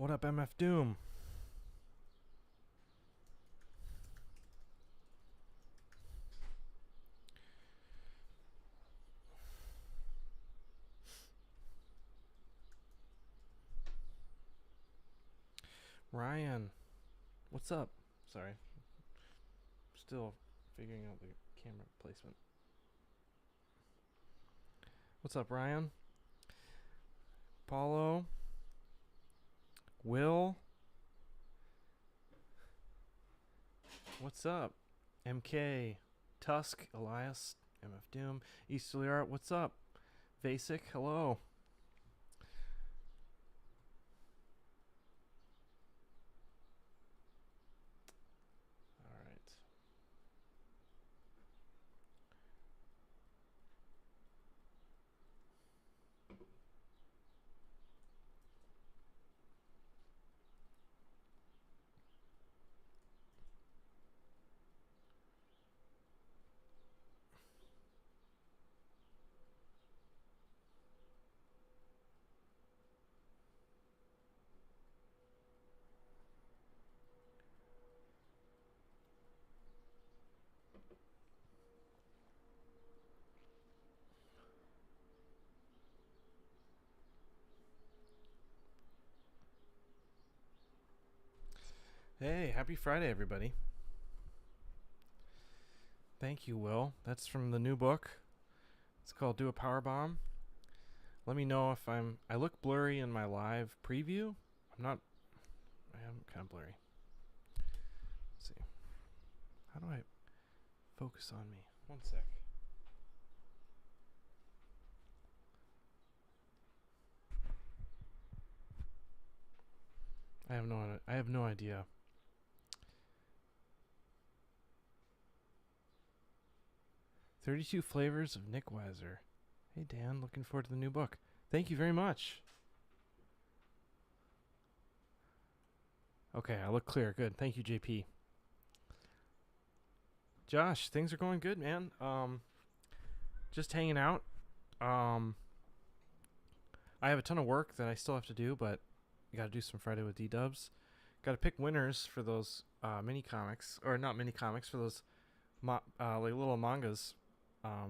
What up, MF Doom? Ryan, what's up? Sorry, still figuring out the camera placement. What's up, Ryan? Paulo, Will, what's up? MK, Tusk, Elias, MF Doom, Easterly Art, what's up? Vasic, hello. Alright. Hey, happy Friday, everybody. Thank you, Will. That's from the new book. It's called Do a Power Bomb. Let me know if I look blurry in my live preview. I am kind of blurry. Let's see. How do I focus on me? One sec. I have no idea. "32 Flavors of Nick Weiser." Hey, Dan, looking forward to the new book. Thank you very much. Okay, I look clear. Good. Thank you, JP. Josh, things are going good, man. Just hanging out. I have a ton of work that I still have to do, but I got to do some Friday with DDubs. Got to pick winners for those mini comics, or not mini comics, for those like little mangas.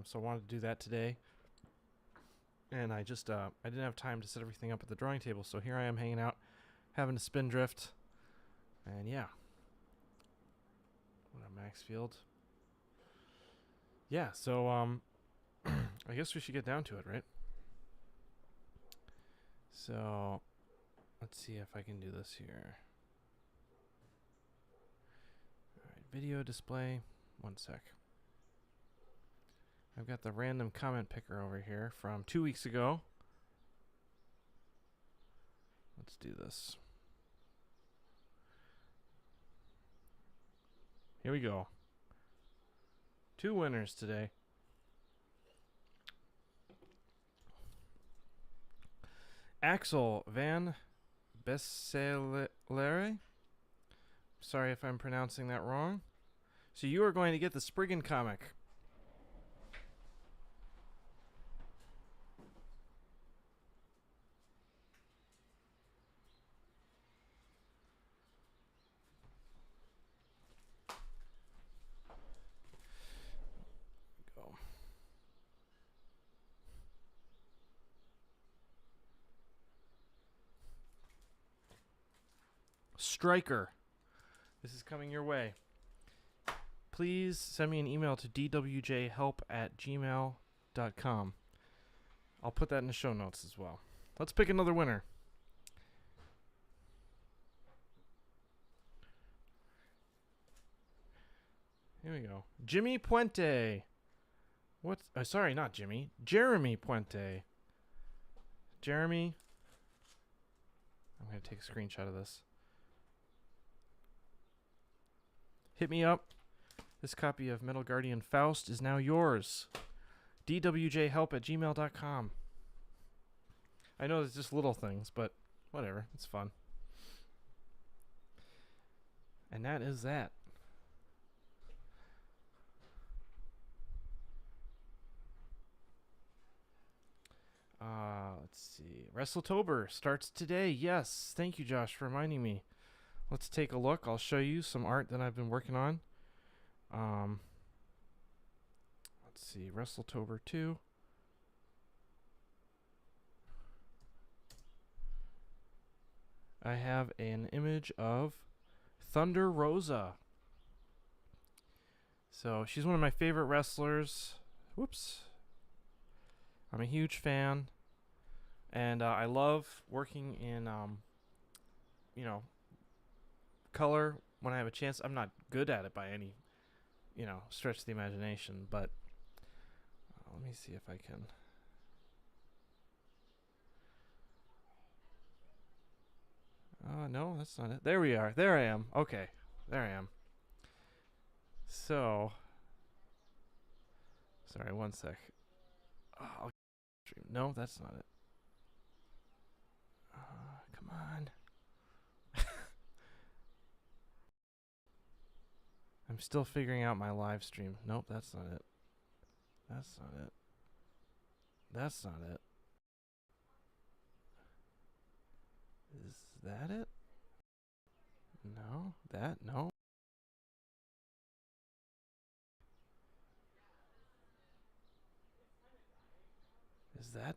So I wanted to do that today. And I just I didn't have time to set everything up at the drawing table, so here I am hanging out, having a spin drift. And yeah. What up, Maxfield? Yeah, so I guess we should get down to it, right? So let's see if I can do this here. Alright, video display. One sec. I've got the random comment picker over here from 2 weeks ago. Let's do this. Here we go. 2 winners today. Axel Van Besselere. Sorry if I'm pronouncing that wrong. So you are going to get the Spriggan comic. Go. Striker. This is coming your way. Please send me an email to dwjhelp@gmail.com. I'll put that in the show notes as well. Let's pick another winner. Here we go. Jimmy Puente. What? Sorry, not Jimmy. Jeremy Puente. Jeremy. I'm going to take a screenshot of this. Hit me up. This copy of Metal Guardian Faust is now yours. dwjhelp@gmail.com. I know it's just little things, but whatever. It's fun. And that is that. Let's see. Wrestletober starts today. Yes, thank you, Josh, for reminding me. Let's take a look. I'll show you some art that I've been working on. Let's see. Wrestletober 2. I have an image of Thunder Rosa. So she's one of my favorite wrestlers. Whoops. I'm a huge fan. And I love working in, color when I have a chance. I'm not good at it by any, stretch of the imagination. But let me see if I can. No, that's not it. There we are. There I am. Okay. There I am. So. Sorry, one sec. Oh, no, that's not it. Come on. I'm still figuring out my live stream. Nope, that's not it. That's not it. That's not it. Is that it? No, no.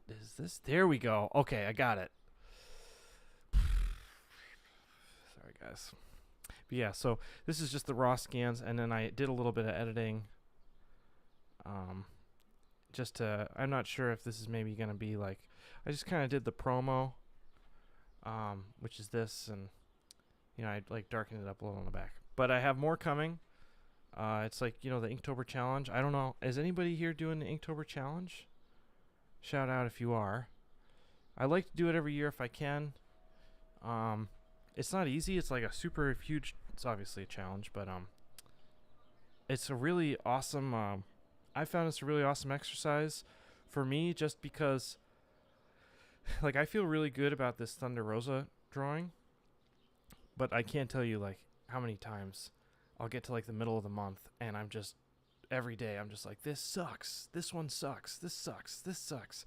Is this? There we go. Okay, I got it. Sorry, guys. But yeah, so this is just the raw scans, and then I did a little bit of editing. I'm not sure if this is maybe going to be like, I just kind of did the promo, which is this, and, I like darkened it up a little on the back. But I have more coming. It's like, the Inktober challenge. I don't know. Is anybody here doing the Inktober challenge? Shout out if you are. I like to do it every year if I can. It's not easy. It's like a super huge, it's obviously a challenge, but it's a really awesome, I found it's a really awesome exercise for me just because, like, I feel really good about this Thunder Rosa drawing, but I can't tell you, like, how many times I'll get to, like, the middle of the month, and I'm just, every day, I'm just like, this sucks, this one sucks, this sucks, this sucks.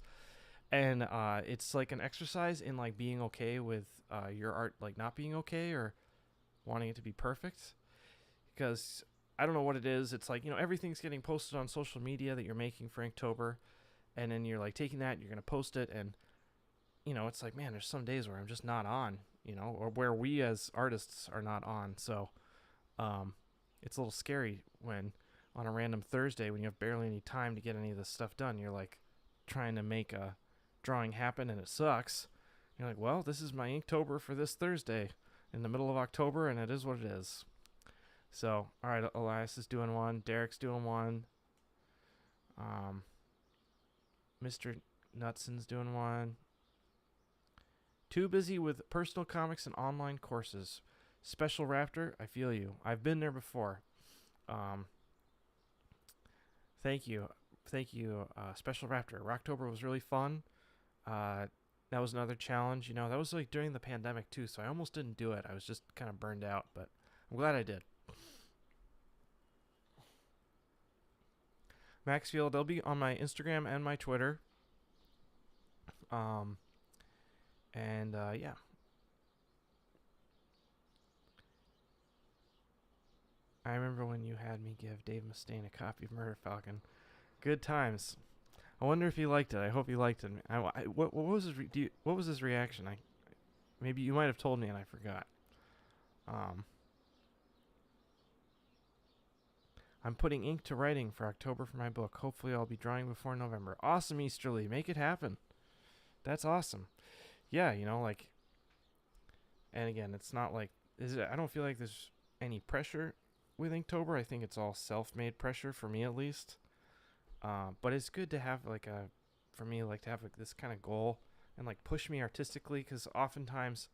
And it's like an exercise in, like, being okay with your art, like, not being okay or wanting it to be perfect. Because I don't know what it is. It's like, everything's getting posted on social media that you're making for Inktober. And then you're, like, taking that and you're going to post it. And, it's like, man, there's some days where I'm just not on, or where we as artists are not on. So it's a little scary when on a random Thursday when you have barely any time to get any of this stuff done, you're, like, trying to make a drawing happen and it sucks. You're like, well, this is my Inktober for this Thursday in the middle of October, and it is what it is. So, all right, Elias is doing one, Derek's doing one, Mr. Nutson's doing one. Too busy with personal comics and online courses. Special Raptor, I feel you. I've been there before. Thank you, Special Raptor. Rocktober was really fun. That was another challenge. That was like during the pandemic too, so I almost didn't do it. I was just kind of burned out, but I'm glad I did. Maxfield, they'll be on my Instagram and my Twitter. Yeah. I remember when you had me give Dave Mustaine a copy of Murder Falcon. Good times. I wonder if he liked it. I hope he liked it. What was his reaction? Maybe you might have told me and I forgot. I'm putting ink to writing for October for my book. Hopefully I'll be drawing before November. Awesome, Easterly. Make it happen. That's awesome. Yeah, like, and again, it's not like, I don't feel like there's any pressure with Inktober. I think it's all self-made pressure for me at least. But it's good to have for me, to have this kind of goal and like push me artistically, because oftentimes,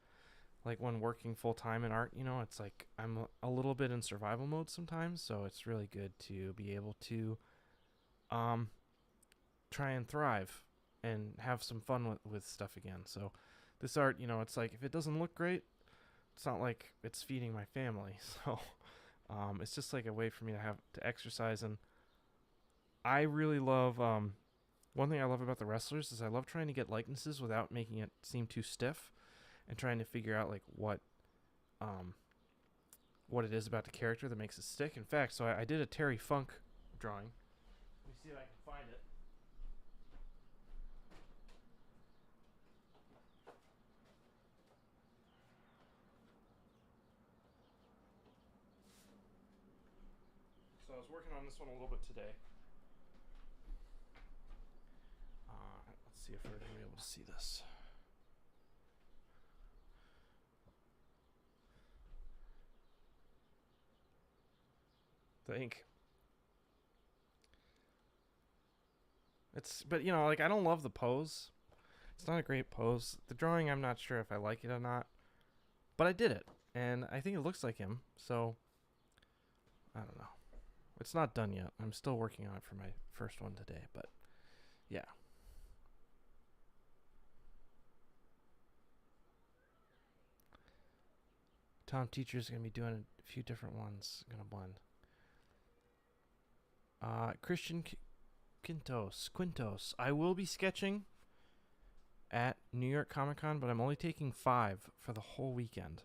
like when working full time in art, it's like I'm a little bit in survival mode sometimes. So it's really good to be able to try and thrive and have some fun with stuff again. So this art, it's like if it doesn't look great, it's not like it's feeding my family. So it's just like a way for me to have to exercise. And I really love one thing I love about the wrestlers is I love trying to get likenesses without making it seem too stiff, and trying to figure out like what it is about the character that makes it stick. In fact, so I did a Terry Funk drawing. Let me see if I can find it. So I was working on this one a little bit today. Let's see if we're going to be able to see this. The ink. But you know, like I don't love the pose. It's not a great pose. The drawing, I'm not sure if I like it or not. But I did it, and I think it looks like him, so I don't know. It's not done yet. I'm still working on it for my first one today, but yeah. Tom Teacher's going to be doing a few different ones. Going to blend. Christian Quintos. I will be sketching at New York Comic Con, but I'm only taking 5 for the whole weekend.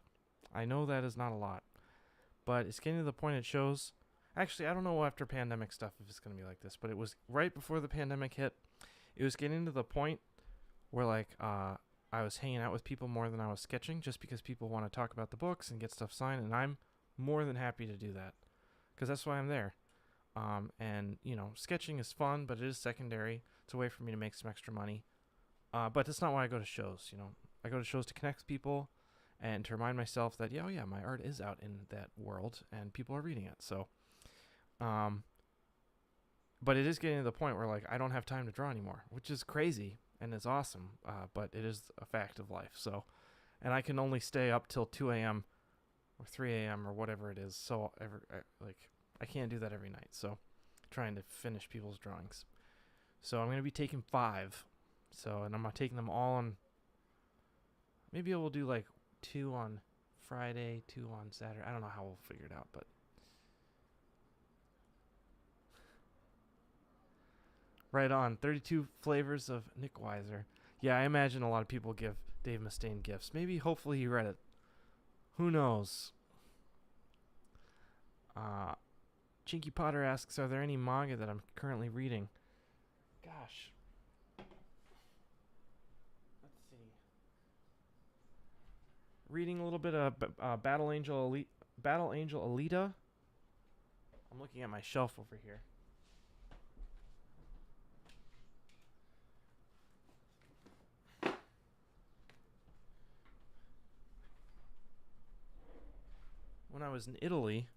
I know that is not a lot, but it's getting to the point it shows. Actually, I don't know after pandemic stuff if it's going to be like this, but it was right before the pandemic hit. It was getting to the point where like I was hanging out with people more than I was sketching, just because people want to talk about the books and get stuff signed, and I'm more than happy to do that because that's why I'm there. And you know, sketching is fun, but it is secondary. It's a way for me to make some extra money. But that's not why I go to shows. You know, I go to shows to connect with people and to remind myself that yeah, my art is out in that world and people are reading it. So, but it is getting to the point where like I don't have time to draw anymore, which is crazy and it's awesome. But it is a fact of life. So, and I can only stay up till 2 a.m. or 3 a.m. or whatever it is. So I can't do that every night. So trying to finish people's drawings. So I'm going to be taking 5. So, and I'm not taking them all on. Maybe we'll do like 2 on Friday, 2 on Saturday. I don't know how we'll figure it out, but. Right on. 32 flavors of Nick Weiser. Yeah, I imagine a lot of people give Dave Mustaine gifts. Maybe, hopefully, he read it. Who knows? Chinky Potter asks, are there any manga that I'm currently reading? Gosh. Let's see. Reading a little bit of Battle Angel Alita. I'm looking at my shelf over here. When I was in Italy,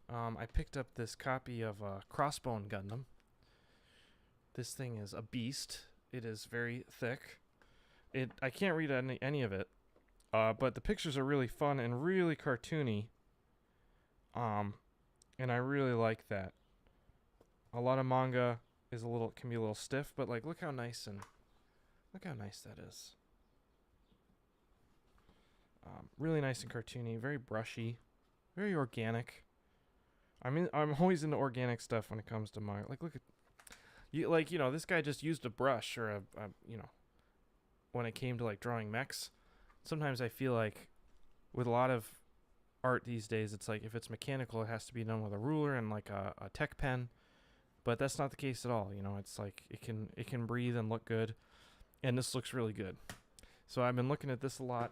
I picked up this copy of Crossbone Gundam. This thing is a beast. It is very thick. I can't read any of it, but the pictures are really fun and really cartoony. And I really like that. A lot of manga can be a little stiff, but like look how nice that is. Really nice and cartoony, very brushy, very organic. I'm always into organic stuff when it comes to manga. Like look at you know, this guy just used a brush or a you know, when it came to like drawing mechs. Sometimes I feel like with a lot of art these days, it's like if it's mechanical, it has to be done with a ruler and like a tech pen. But that's not the case at all. You know, it's like it can breathe and look good, and this looks really good. So I've been looking at this a lot.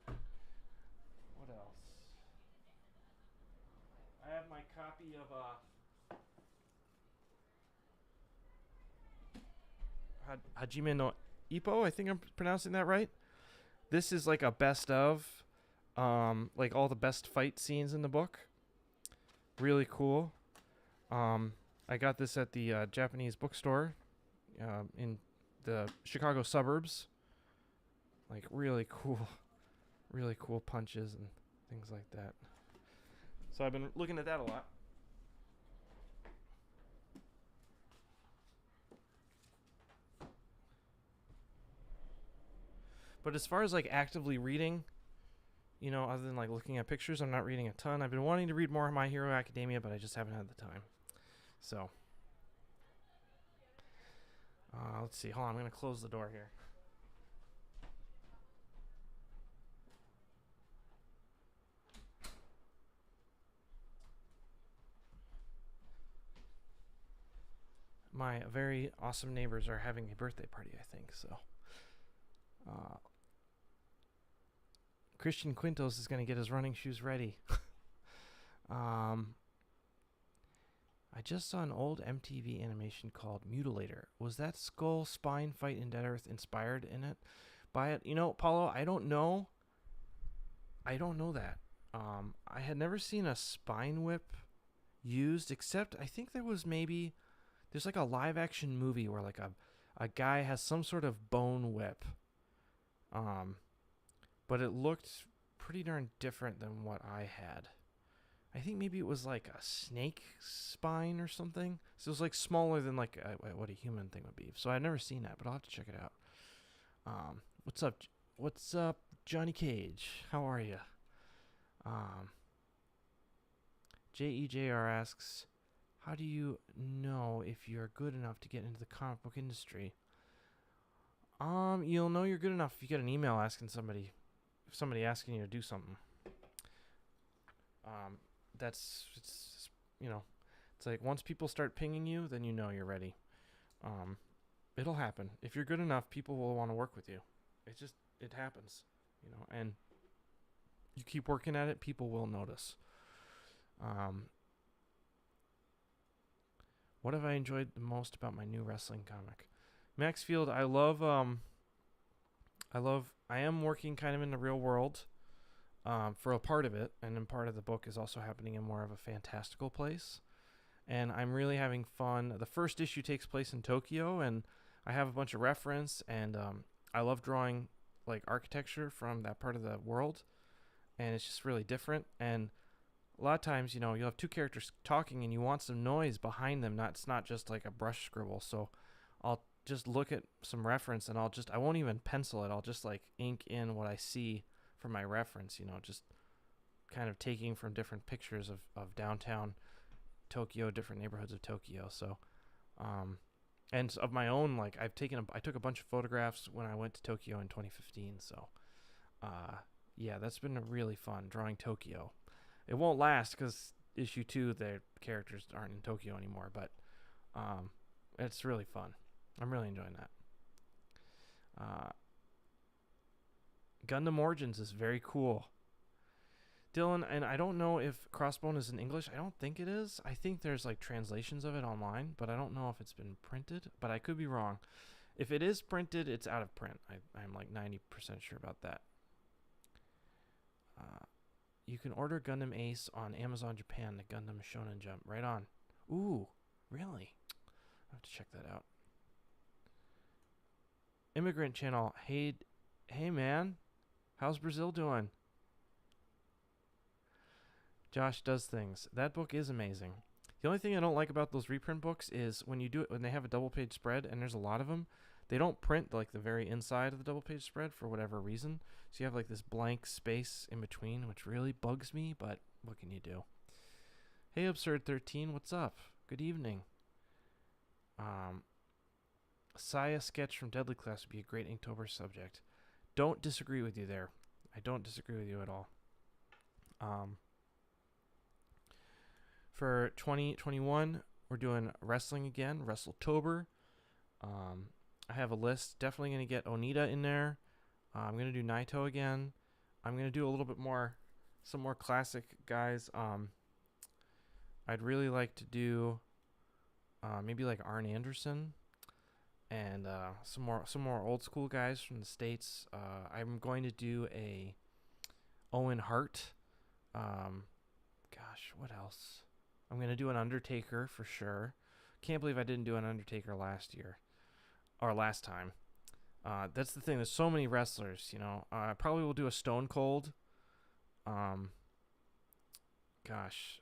What else? I have my copy of Hajime no Ippo. I think I'm pronouncing that right. This is like a best of, like all the best fight scenes in the book. Really cool. I got this at the Japanese bookstore in the Chicago suburbs. Like really cool punches and things like that. So I've been looking at that a lot. But as far as like actively reading, you know, other than like looking at pictures, I'm not reading a ton. I've been wanting to read more of My Hero Academia, but I just haven't had the time. So, Let's see. Hold on. I'm going to close the door here. My very awesome neighbors are having a birthday party, I think. So, Christian Quintos is going to get his running shoes ready. I just saw an old MTV animation called Mutilator. Was that skull spine fight in Dead Earth inspired in it by it? You know, Paulo, I don't know. I don't know that. I had never seen a spine whip used, except I think there's like a live action movie where like a guy has some sort of bone whip. But it looked pretty darn different than what I had. I think maybe it was like a snake spine or something. So it was like smaller than like what a human thing would be. So I've never seen that, but I'll have to check it out. What's up? What's up, Johnny Cage? How are you? JEJR asks, how do you know if you're good enough to get into the comic book industry? You'll know you're good enough if you get an email asking somebody asking you to do something. It's like once people start pinging you, then you know you're ready. It'll happen. If you're good enough, people will want to work with you. It happens, and you keep working at it, people will notice. What have I enjoyed the most about my new wrestling comic? Maxfield, I am working kind of in the real world for a part of it, and then part of the book is also happening in more of a fantastical place. And I'm really having fun. The first issue takes place in Tokyo, and I have a bunch of reference, and I love drawing like architecture from that part of the world, and it's just really different. And a lot of times, you'll have two characters talking, and you want some noise behind them. It's not just like a brush scribble. So I'll just look at some reference, and I won't even pencil it. I'll just like ink in what I see from my reference, just kind of taking from different pictures of downtown Tokyo, different neighborhoods of Tokyo. So, and of my own, like I took a bunch of photographs when I went to Tokyo in 2015. So, yeah, that's been really fun drawing Tokyo. It won't last because issue 2, the characters aren't in Tokyo anymore, but it's really fun. I'm really enjoying that. Gundam Origins is very cool. Dylan, and I don't know if Crossbone is in English. I don't think it is. I think there's like translations of it online, but I don't know if it's been printed, but I could be wrong. If it is printed, it's out of print. I'm like 90% sure about that. You can order Gundam Ace on Amazon Japan, the Gundam Shonen Jump. Right on. Ooh, really? I have to check that out. Immigrant Channel. Hey man. How's Brazil doing? Josh Does Things. That book is amazing. The only thing I don't like about those reprint books is when they have a double page spread, and there's a lot of them, they don't print like the very inside of the double page spread for whatever reason. So you have like this blank space in between, which really bugs me, but what can you do? Hey Absurd13, what's up? Good evening. Saya sketch from Deadly Class would be a great Inktober subject. Don't disagree with you there. I don't disagree with you at all. For 2021, we're doing wrestling again, Wrestletober. I have a list. Definitely going to get Onita in there. I'm going to do Naito again. I'm going to do a little bit more, some more classic guys. I'd really like to do maybe like Arn Anderson and some more old school guys from the States. I'm going to do a Owen Hart. Gosh, what else? I'm going to do an Undertaker for sure. Can't believe I didn't do an Undertaker last year. Or last time. That's the thing. There's so many wrestlers, I probably will do a Stone Cold. Gosh.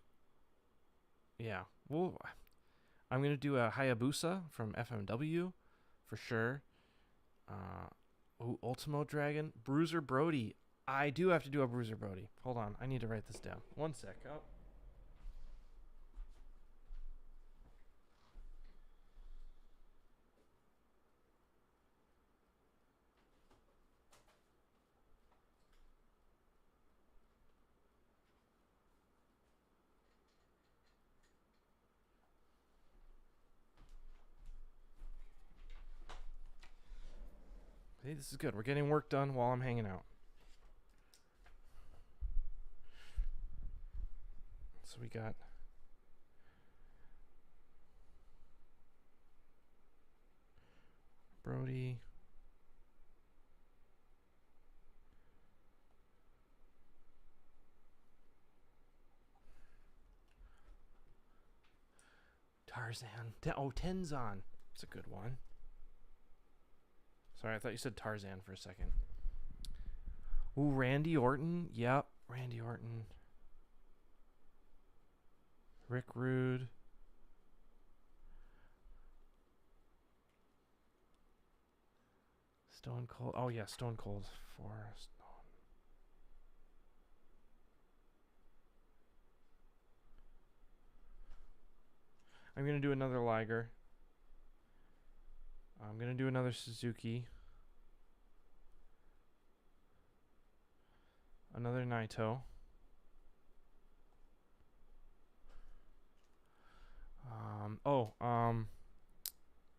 Yeah. Well, I'm going to do a Hayabusa from FMW for sure. Ultimo Dragon. Bruiser Brody. I do have to do a Bruiser Brody. Hold on. I need to write this down. One sec. Oh. Hey, this is good. We're getting work done while I'm hanging out. So we got Brody. Tarzan. Tenzon. It's a good one. Sorry, I thought you said Tarzan for a second. Ooh, Randy Orton. Yep, Randy Orton. Rick Rude. Stone Cold. Oh, yeah, Stone Cold. Forrest. I'm going to do another Liger. I'm going to do another Suzuki. Another Naito.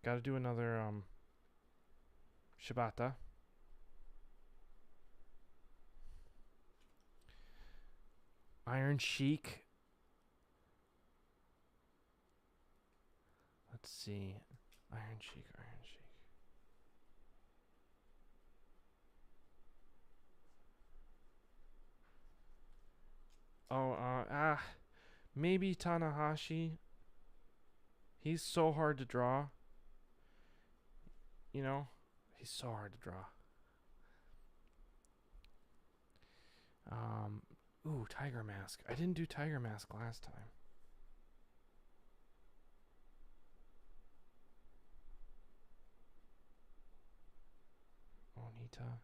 Gotta do another Shibata. Iron Sheik. Let's see. Iron Sheik. Maybe Tanahashi. He's so hard to draw. You know, he's so hard to draw. Tiger Mask. I didn't do Tiger Mask last time. Onita.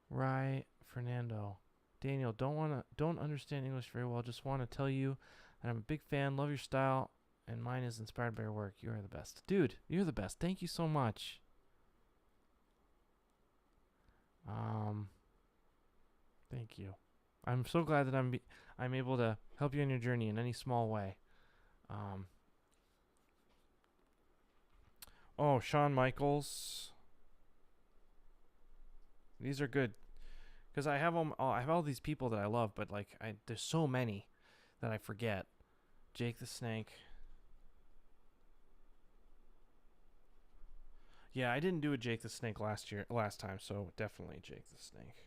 Right, Fernando. Daniel, don't understand English very well. Just want to tell you that I'm a big fan, love your style, and mine is inspired by your work. You are the best. Dude, you're the best. Thank you so much. Thank you. I'm so glad that I'm able to help you on your journey in any small way. Shawn Michaels. These are good. Because I have all these people that I love, but there's so many that I forget. Jake the Snake. Yeah, I didn't do a Jake the Snake last time, so definitely Jake the Snake.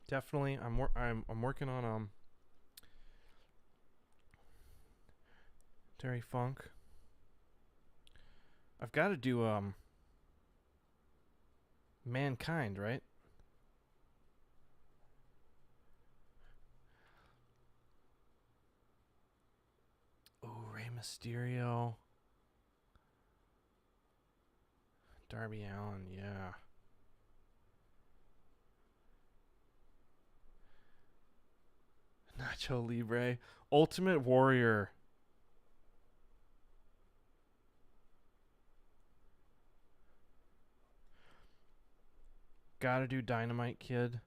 Definitely, I'm working on Terry Funk. I've got to do Mankind, right? Oh, Rey Mysterio. Darby Allin, yeah. Nacho Libre. Ultimate Warrior. Gotta do Dynamite Kid.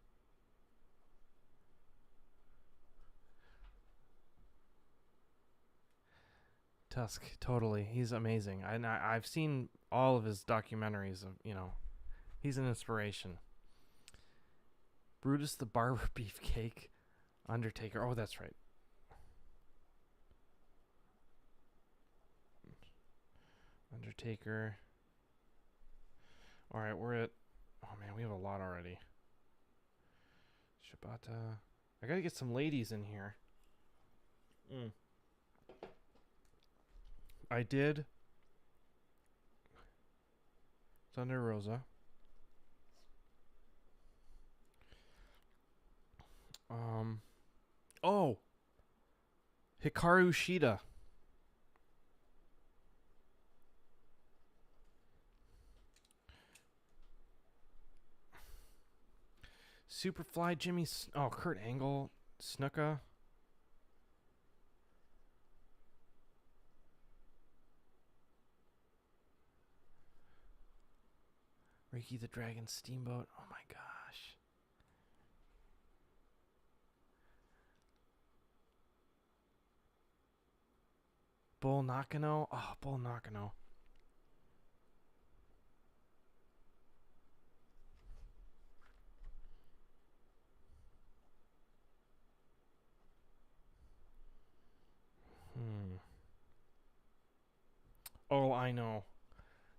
Tusk, totally. He's amazing. I've seen all of his documentaries. He's an inspiration. Brutus the Barber Beefcake. Undertaker. Oh, that's right. Undertaker. All right, we're at... Oh, man, we have a lot already. Shibata. I gotta get some ladies in here. I did Thunder Rosa. Hikaru Shida. Superfly Jimmy. Kurt Angle. Snuka. Reiki the Dragon Steamboat. Oh my gosh. Bull Nakano. Oh, Bull Nakano. Oh, I know.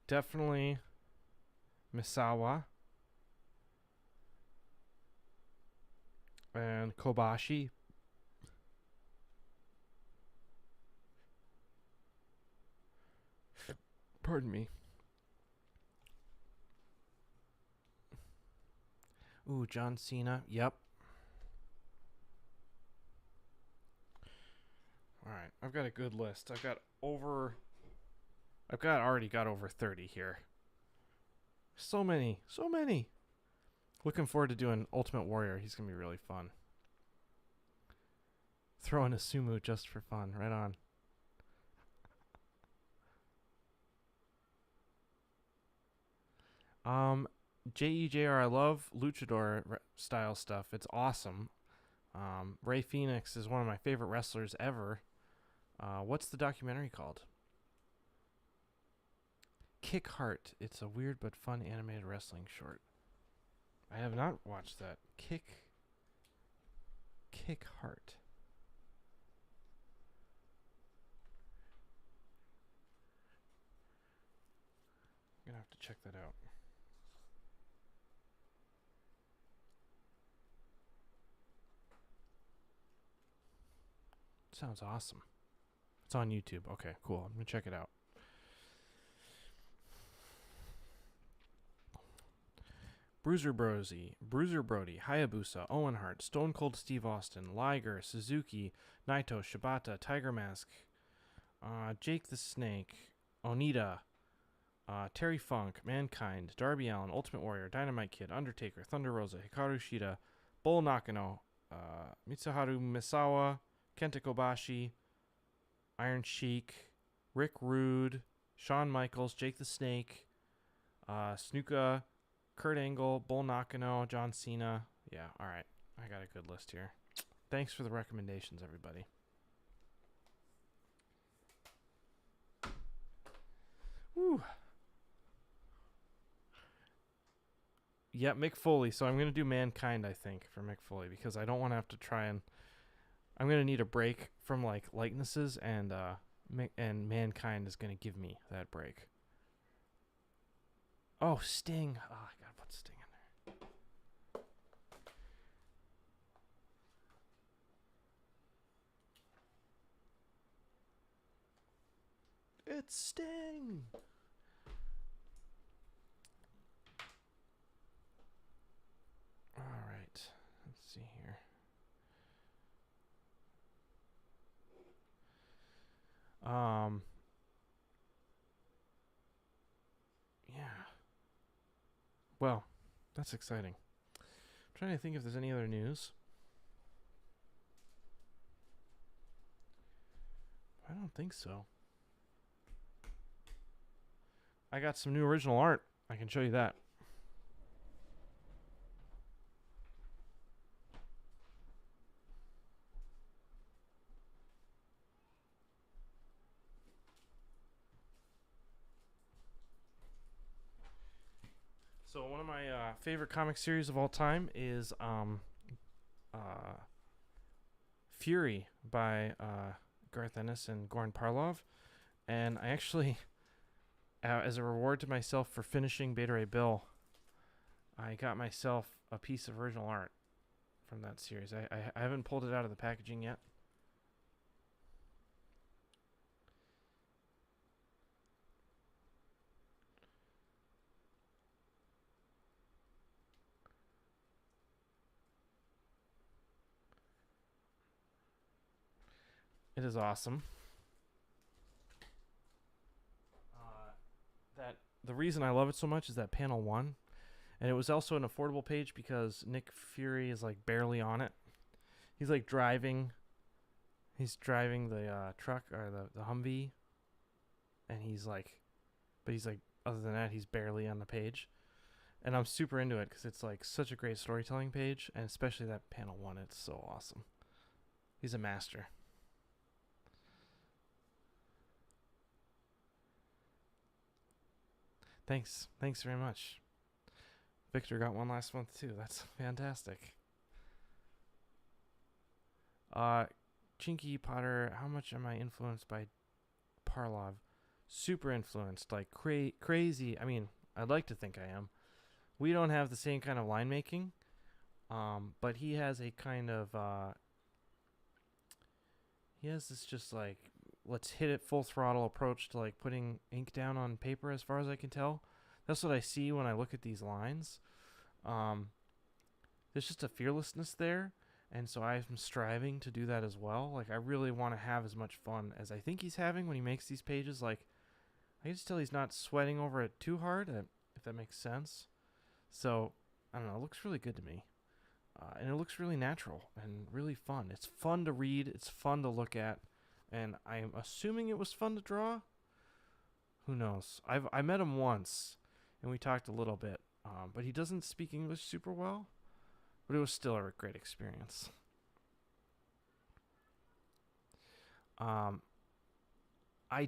Definitely Misawa and Kobashi. Pardon me. Ooh, John Cena. Yep. All right, I've got a good list. Already got over 30 here. So many. Looking forward to doing Ultimate Warrior. He's going to be really fun. Throwing a sumo just for fun. Right on. JEJR, I love luchador style stuff. It's awesome. Ray Phoenix is one of my favorite wrestlers ever. What's the documentary called? Kick Heart. It's a weird but fun animated wrestling short. I have not watched that. Kick Heart. I'm gonna have to check that out. Sounds awesome. It's on YouTube. Okay, cool. I'm gonna check it out. Bruiser Brody, Hayabusa, Owen Hart, Stone Cold Steve Austin, Liger, Suzuki, Naito, Shibata, Tiger Mask, Jake the Snake, Onita, Terry Funk, Mankind, Darby Allin, Ultimate Warrior, Dynamite Kid, Undertaker, Thunder Rosa, Hikaru Shida, Bull Nakano, Mitsuharu Misawa, Kenta Kobashi, Iron Sheik, Rick Rude, Shawn Michaels, Jake the Snake, Snuka, Kurt Angle, Bull Nakano, John Cena. Yeah, all right. I got a good list here. Thanks for the recommendations, everybody. Woo. Yeah, Mick Foley. So I'm going to do Mankind, I think, for Mick Foley, because I don't want to have to try and... I'm going to need a break from, like, likenesses, and Mankind is going to give me that break. Oh, Sting. Oh, I got to put Sting in there. It's Sting. All right. Let's see here. Yeah. Well, that's exciting. I'm trying to think if there's any other news. I don't think so. I got some new original art. I can show you that. So one of my favorite comic series of all time is Fury by Garth Ennis and Goran Parlov. And I actually, as a reward to myself for finishing Beta Ray Bill, I got myself a piece of original art from that series. I haven't pulled it out of the packaging yet. It is awesome. That the reason I love it so much is that panel 1, and it was also an affordable page because Nick Fury is like barely on it. He's like driving. He's driving the truck or the Humvee, and he's like, other than that, he's barely on the page. And I'm super into it because it's like such a great storytelling page, and especially that panel one. It's so awesome. He's a master. Thanks very much. Victor got one last month too. That's fantastic. Chinky Potter, how much am I influenced by Parlov? Super influenced, like crazy. I mean, I'd like to think I am. We don't have the same kind of line making, but he has a kind of he has this just like let's hit it full throttle approach to like putting ink down on paper. As far as I can tell, that's what I see when I look at these lines. There's just a fearlessness there, and so I'm striving to do that as well. Like I really want to have as much fun as I think he's having when he makes these pages. Like I can just tell he's not sweating over it too hard, if that makes sense. So I don't know. It looks really good to me, and it looks really natural and really fun. It's fun to read. It's fun to look at, and I'm assuming it was fun to draw. Who knows? I met him once, and we talked a little bit, but he doesn't speak English super well. But it was still a great experience. I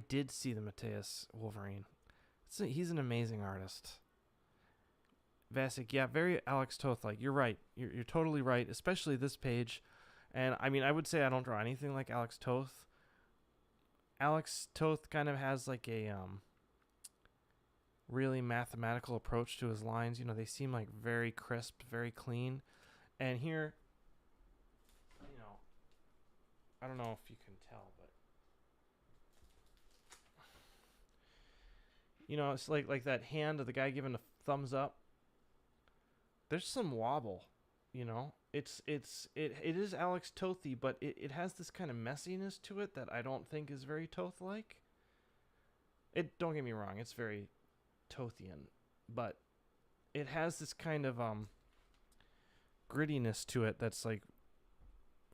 did see the Mateus Wolverine. He's an amazing artist. Vasic, yeah, very Alex Toth like. You're right. You're totally right, especially this page. And I mean, I would say I don't draw anything like Alex Toth. Alex Toth kind of has like a really mathematical approach to his lines. You know, they seem like very crisp, very clean. And here, you know, I don't know if you can tell, but you know, it's like that hand of the guy giving a thumbs up. There's some wobble, you know. It is Alex Tothy, but it has this kind of messiness to it that I don't think is very Toth like. Don't get me wrong, it's very Tothian, but it has this kind of grittiness to it that's like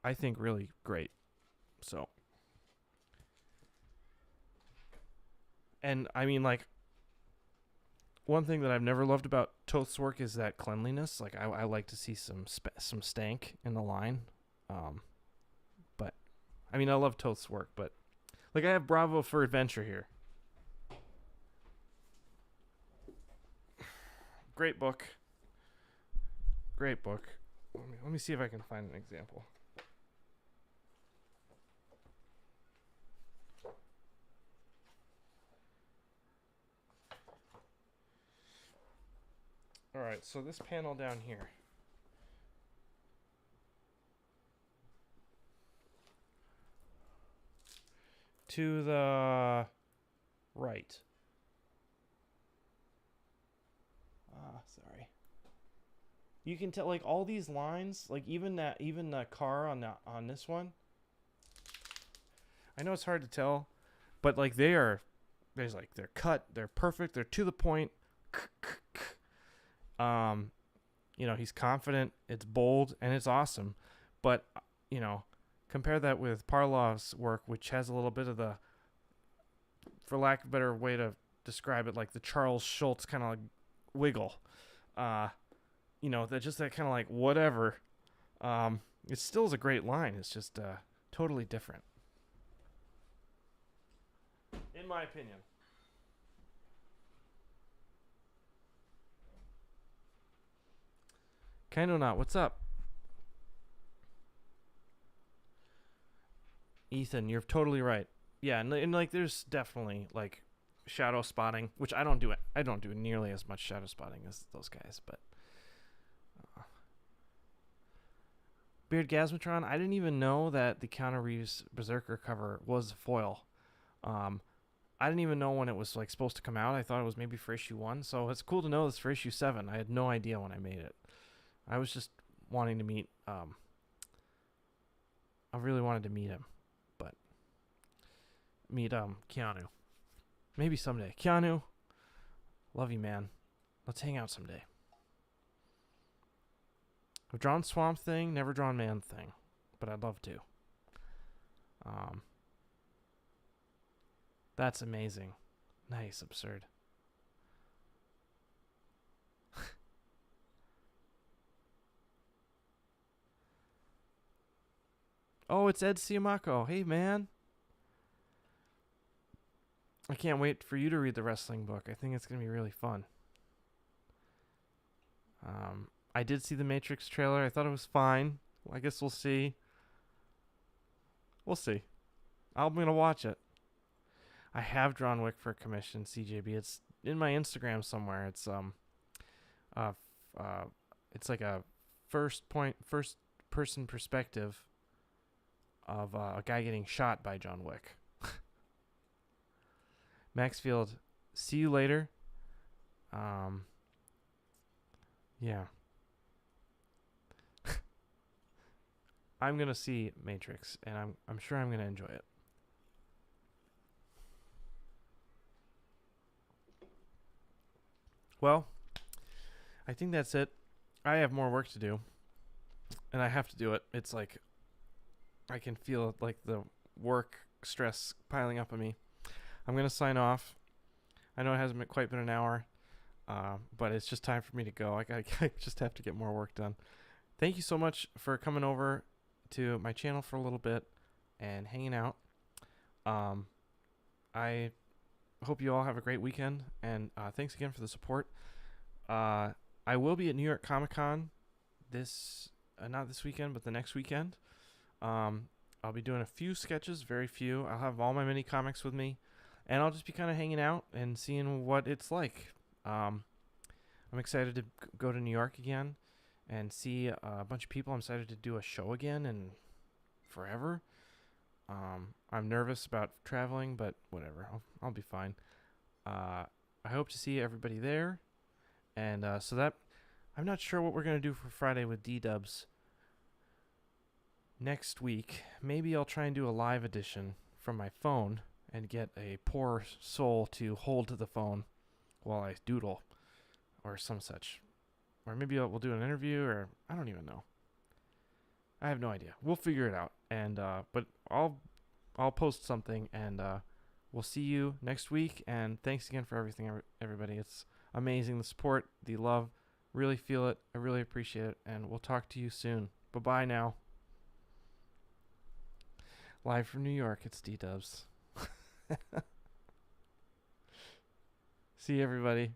I think really great. So, and I mean, like, one thing that I've never loved about Toth's work is that cleanliness. Like I like to see some stank in the line. But I mean, I love Toth's work, but like I have Bravo for Adventure here. Great book. Great book. Let me see if I can find an example. All right, so this panel down here. To the right. Sorry. You can tell, like, all these lines, like even the car on this one. I know it's hard to tell, but like they're cut, they're perfect, they're to the point. You know, he's confident, it's bold, and it's awesome. But you know, compare that with Parlov's work, which has a little bit of the, for lack of a better way to describe it, like the Charles Schultz kind of like wiggle. You know, that kind of like whatever. It still is a great line. It's just totally different, in my opinion. Kind of not. What's up, Ethan? You're totally right. Yeah, and like there's definitely like shadow spotting, which I don't do. I don't do nearly as much shadow spotting as those guys, but. Beard Gasmatron, I didn't even know that the Keanu Reeves Berserker cover was foil. I didn't even know when it was like supposed to come out. I thought it was maybe for issue 1, so it's cool to know this for issue 7. I had no idea when I made it. I was just wanting to meet. I really wanted to meet him, but meet Keanu. Maybe someday. Keanu, love you, man. Let's hang out someday. I've drawn Swamp Thing, never drawn Man Thing, but I'd love to. That's amazing. Nice, absurd. Oh, it's Ed Siamako. Hey, man. I can't wait for you to read the wrestling book. I think it's going to be really fun. I did see the Matrix trailer. I thought it was fine. Well, I guess we'll see. We'll see. I'm going to watch it. I have drawn Wick for commission, CJB. It's in my Instagram somewhere. It's uh, it's like a first person perspective of a guy getting shot by John Wick. Maxfield, see you later. Yeah. I'm gonna see Matrix, and I'm sure I'm gonna enjoy it. Well, I think that's it. I have more work to do, and I have to do it. It's like I can feel like the work stress piling up on me. I'm gonna sign off. I know it hasn't quite been an hour, but it's just time for me to go. I just have to get more work done. Thank you so much for coming over to my channel for a little bit and hanging out. I hope you all have a great weekend, and thanks again for the support. I will be at New York Comic Con not this weekend, but the next weekend. I'll be doing a few sketches, very few. I'll have all my mini comics with me, and I'll just be kind of hanging out and seeing what it's like. I'm excited to go to New York again and see a bunch of people. I'm excited to do a show again and forever. I'm nervous about traveling, but whatever. I'll be fine. I hope to see everybody there. And so that I'm not sure what we're going to do for Friday with DDubs next week. Maybe I'll try and do a live edition from my phone and get a poor soul to hold to the phone while I doodle or some such. Or maybe we'll do an interview, or I don't even know. I have no idea. We'll figure it out. And but I'll post something, and we'll see you next week. And thanks again for everything, everybody. It's amazing, the support, the love. Really feel it. I really appreciate it. And we'll talk to you soon. Bye-bye now. Live from New York, it's DDubs. See you, everybody.